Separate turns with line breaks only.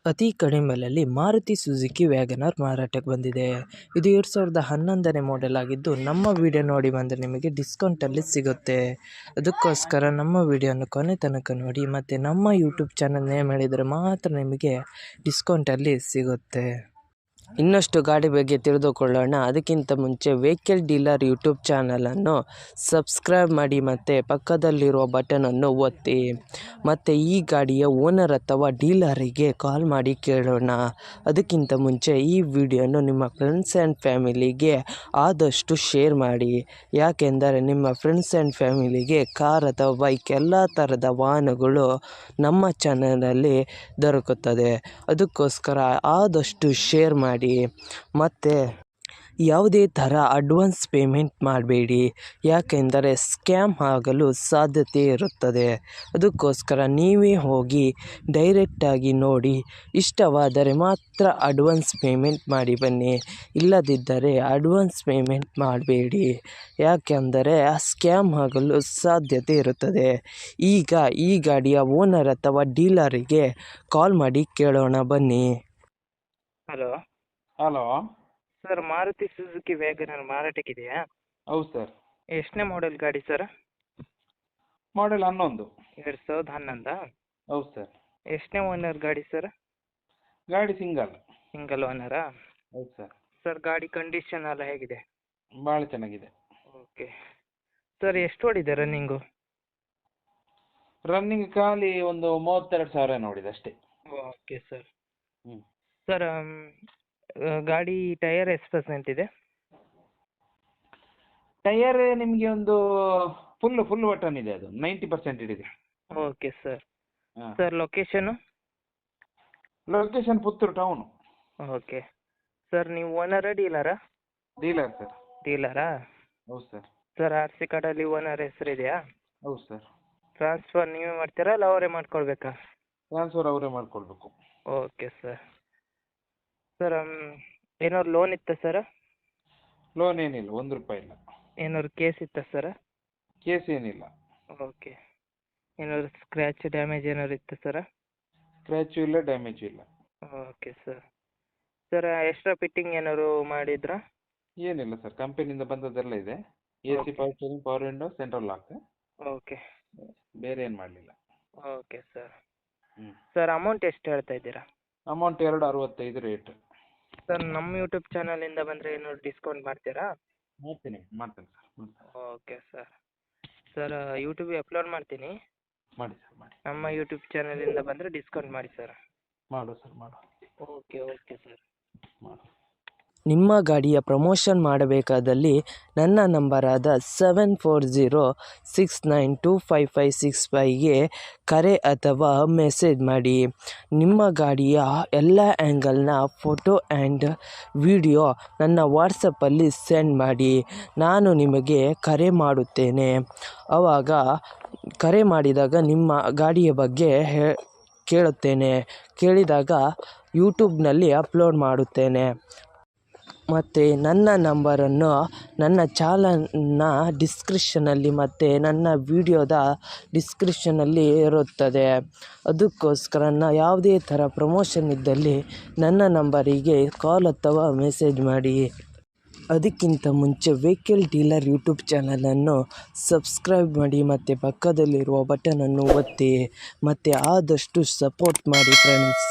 ಅತಿ ಕಡಿಮೆ ಬೆಲೆಯಲ್ಲಿ ಮಾರುತಿ ಸುಜುಕಿ ವ್ಯಾಗನರ್ ಮಾರಾಟಕ್ಕೆ ಬಂದಿದೆ. ಇದು 2011ನೇ ಮಾಡೆಲ್ ಆಗಿದ್ದು, ನಮ್ಮ ವಿಡಿಯೋ ನೋಡಿ ಬಂದರೆ ನಿಮಗೆ ಡಿಸ್ಕೌಂಟಲ್ಲಿ ಸಿಗುತ್ತೆ. ಅದಕ್ಕೋಸ್ಕರ ನಮ್ಮ ವಿಡಿಯೋನ ಕೊನೆ ತನಕ ನೋಡಿ ಮತ್ತು ನಮ್ಮ ಯೂಟ್ಯೂಬ್ ಚಾನಲ್ ನೇಮ್ ಹೇಳಿದರೆ ಮಾತ್ರ ನಿಮಗೆ ಡಿಸ್ಕೌಂಟಲ್ಲಿ ಸಿಗುತ್ತೆ. ಇನ್ನಷ್ಟು ಗಾಡಿ ಬಗ್ಗೆ ತಿಳಿದುಕೊಳ್ಳೋಣ. ಅದಕ್ಕಿಂತ ಮುಂಚೆ ವೆಹಿಕಲ್ ಡೀಲರ್ ಯೂಟ್ಯೂಬ್ ಚಾನಲನ್ನು ಸಬ್ಸ್ಕ್ರೈಬ್ ಮಾಡಿ ಮತ್ತು ಪಕ್ಕದಲ್ಲಿರುವ ಬಟನನ್ನು ಒತ್ತಿ. ಮತ್ತು ಈ ಗಾಡಿಯ ಓನರ್ ಅಥವಾ ಡೀಲರಿಗೆ ಕಾಲ್ ಮಾಡಿ ಕೇಳೋಣ. ಅದಕ್ಕಿಂತ ಮುಂಚೆ ಈ ವಿಡಿಯೋನು ನಿಮ್ಮ ಫ್ರೆಂಡ್ಸ್ ಆ್ಯಂಡ್ ಫ್ಯಾಮಿಲಿಗೆ ಆದಷ್ಟು ಶೇರ್ ಮಾಡಿ. ಯಾಕೆಂದರೆ ನಿಮ್ಮ ಫ್ರೆಂಡ್ಸ್ ಆ್ಯಂಡ್ ಫ್ಯಾಮಿಲಿಗೆ ಕಾರ್ ಅಥವಾ ಬೈಕ್ ಎಲ್ಲ ಥರದ ವಾಹನಗಳು ನಮ್ಮ ಚಾನಲಲ್ಲಿ ದೊರಕುತ್ತದೆ. ಅದಕ್ಕೋಸ್ಕರ ಆದಷ್ಟು ಶೇರ್ ಮಾಡಿ. ಮತ್ತು ಯಾವುದೇ ಥರ ಅಡ್ವಾನ್ಸ್ ಪೇಮೆಂಟ್ ಮಾಡಬೇಡಿ, ಯಾಕೆಂದರೆ ಸ್ಕ್ಯಾಮ್ ಆಗಲು ಸಾಧ್ಯತೆ ಇರುತ್ತದೆ. ಅದಕ್ಕೋಸ್ಕರ ನೀವೇ ಹೋಗಿ ಡೈರೆಕ್ಟಾಗಿ ನೋಡಿ, ಇಷ್ಟವಾದರೆ ಮಾತ್ರ ಅಡ್ವಾನ್ಸ್ ಪೇಮೆಂಟ್ ಮಾಡಿ ಬನ್ನಿ. ಇಲ್ಲದಿದ್ದರೆ ಅಡ್ವಾನ್ಸ್ ಪೇಮೆಂಟ್ ಮಾಡಬೇಡಿ, ಯಾಕೆಂದರೆ ಸ್ಕ್ಯಾಮ್ ಆಗಲು ಸಾಧ್ಯತೆ ಇರುತ್ತದೆ. ಈಗ ಈ ಗಾಡಿಯ ಓನರ್ ಅಥವಾ ಡೀಲರಿಗೆ ಕಾಲ್ ಮಾಡಿ ಕೇಳೋಣ ಬನ್ನಿ.
Hello
sir, Maruti Suzuki Wagon R ಮಾರಾಟಕ್ಕಿದೆಯಾ?
ಹೌದು ಸರ್.
ಎಷ್ಟನೇ ಮಾಡೆಲ್ ಗಾಡಿ ಸರ್?
ಮಾಡೆಲ್ 11.
2011?
ಹೌದು ಸರ್.
ಎಷ್ಟನೇ ಓನರ್ ಗಾಡಿ ಸರ್?
ಗಾಡಿ ಸಿಂಗಲ್
ಓನರಾ?
ಹೌದು ಸರ್.
ಸರ್, ಗಾಡಿ ಕಂಡೀಷನ್ ಎಲ್ಲ ಹೇಗಿದೆ?
ಭಾಳ ಚೆನ್ನಾಗಿದೆ.
ಓಕೆ ಸರ್, ಎಷ್ಟು ಓಡಿದೆ ರನ್ನಿಂಗು?
ರನ್ನಿಂಗ್ ಖಾಲಿ ಒಂದು 32,000 ನೋಡಿದೆ ಅಷ್ಟೇ.
Okay sir.
ಹ್ಞೂ
ಸರ್, ಗಾಡಿ ಟೈಯರ್ ಎಷ್ಟು ಪರ್ಸೆಂಟ್ ಇದೆ?
ಟೈಯರ್ ನಿಮಗೆ ಒಂದು ಫುಲ್ ಬಟನ್ ಇದೆ, ಅದು 90% ಇದೆ.
Okay sir.
ಹಾಂ.
Sir, location?
Location Puttur town.
Okay sir, ನೀವು ಓನರಾ ಡೀಲರಾ?
Dealer sir.
ಡೀಲರಾ?
ಹೌದು ಸರ್.
ಸರ್, ಆರ್ ಸಿ ಕಾರ್ಡಲ್ಲಿ ಓನರ್ ಹೆಸರಿದೆಯಾ?
ಹೌದು ಸರ್.
ಟ್ರಾನ್ಸ್ಫರ್ ನೀವೇ ಮಾಡ್ತೀರಾ ಅಲ್ಲ ಅವರೇ ಮಾಡ್ಕೊಳ್ಬೇಕಾ?
ಟ್ರಾನ್ಸ್ಫರ್ ಅವರೇ ಮಾಡ್ಕೊಳ್ಬೇಕು.
Okay sir. ಸರ್, ಏನಾದ್ರು ಲೋನ್ ಇತ್ತಾ ಸರ್?
ಲೋನ್ ಏನಿಲ್ಲ, ₹1 ಇಲ್ಲ.
ಏನಾದ್ರು ಕೇಸ್ ಇತ್ತಾ ಸರ್?
ಕೇಸ್ ಏನಿಲ್ಲ.
ಓಕೆ. ಏನಾದ್ರು ಸ್ಕ್ರ್ಯಾಚ್ ಡ್ಯಾಮೇಜ್ ಏನಾದ್ರು ಇತ್ತಾ ಸರ್?
ಸ್ಕ್ರ್ಯಾಚು ಇಲ್ಲ, ಡ್ಯಾಮೇಜು ಇಲ್ಲ.
Okay sir. Sir, extra fitting ಏನಾದ್ರು ಮಾಡಿದ್ರಾ?
ಏನಿಲ್ಲ ಸರ್, ಕಂಪನಿಯಿಂದ ಬಂದದ್ದೆಲ್ಲ ಇದೆ. AC,
Okay.
Power steering, power window, central lock.
Okay.
ಬೇರೆ ಏನು ಮಾಡಲಿಲ್ಲ.
Okay sir.
ಹ್ಞೂ.
ಸರ್, ಅಮೌಂಟ್ ಎಷ್ಟು ಹೇಳ್ತಾ ಇದ್ದೀರಾ?
Amount 265 rate.
ಸರ್, ನಮ್ಮ ಯೂಟ್ಯೂಬ್ ಚಾನಲಿಂದ ಬಂದರೆ ಏನಾದ್ರು ಡಿಸ್ಕೌಂಟ್ ಮಾಡ್ತೀರಾ?
ಮಾಡ್ತೀನಿ ಸರ್.
Okay sir. ಸರ್, ಯೂಟ್ಯೂಬಿಗೆ ಅಪ್ಲೋಡ್ ಮಾಡ್ತೀನಿ.
ಮಾಡಿ ಸರ್, ಮಾಡಿ.
ನಮ್ಮ ಯೂಟ್ಯೂಬ್ ಚಾನಲಿಂದ ಬಂದರೆ ಡಿಸ್ಕೌಂಟ್ ಮಾಡಿ ಸರ್.
ಮಾಡು ಸರ್, ಮಾಡು.
Okay sir.
ಮಾಡು.
ನಿಮ್ಮ ಗಾಡಿಯ ಪ್ರಮೋಷನ್ ಮಾಡಬೇಕಾದಲ್ಲಿ ನನ್ನ ನಂಬರಾದ 7406925565ಗೆ ಕರೆ ಅಥವಾ ಮೆಸೇಜ್ ಮಾಡಿ. ನಿಮ್ಮ ಗಾಡಿಯ ಎಲ್ಲ ಆ್ಯಂಗಲ್ನ ಫೋಟೋ ಆ್ಯಂಡ್ ವಿಡಿಯೋ ನನ್ನ ವಾಟ್ಸಪ್ಪಲ್ಲಿ ಸೆಂಡ್ ಮಾಡಿ. ನಾನು ನಿಮಗೆ ಕರೆ ಮಾಡುತ್ತೇನೆ. ಆವಾಗ ಕರೆ ಮಾಡಿದಾಗ ನಿಮ್ಮ ಗಾಡಿಯ ಬಗ್ಗೆ ಕೇಳಿದಾಗ ಯೂಟ್ಯೂಬ್ನಲ್ಲಿ ಅಪ್ಲೋಡ್ ಮಾಡುತ್ತೇನೆ. ಮತ್ತು ನನ್ನ ನಂಬರನ್ನು ನನ್ನ ಚಾನಲ್ನ ಡಿಸ್ಕ್ರಿಪ್ಷನಲ್ಲಿ ಮತ್ತು ನನ್ನ ವಿಡಿಯೋದ ಡಿಸ್ಕ್ರಿಪ್ಷನಲ್ಲಿ ಇರುತ್ತದೆ. ಅದಕ್ಕೋಸ್ಕರ ಯಾವುದೇ ಥರ ಪ್ರಮೋಷನ್ ಇದ್ದಲ್ಲಿ ನನ್ನ ನಂಬರಿಗೆ ಕಾಲ್ ಅಥವಾ ಮೆಸೇಜ್ ಮಾಡಿ. ಅದಕ್ಕಿಂತ ಮುಂಚೆ ವೆಹಿಕಲ್ ಡೀಲರ್ ಯೂಟ್ಯೂಬ್ ಚಾನಲನ್ನು ಸಬ್ಸ್ಕ್ರೈಬ್ ಮಾಡಿ ಮತ್ತು ಪಕ್ಕದಲ್ಲಿರುವ ಬಟನನ್ನು ಒತ್ತಿ ಮತ್ತು ಆದಷ್ಟು ಸಪೋರ್ಟ್ ಮಾಡಿ ಫ್ರೆಂಡ್ಸ್.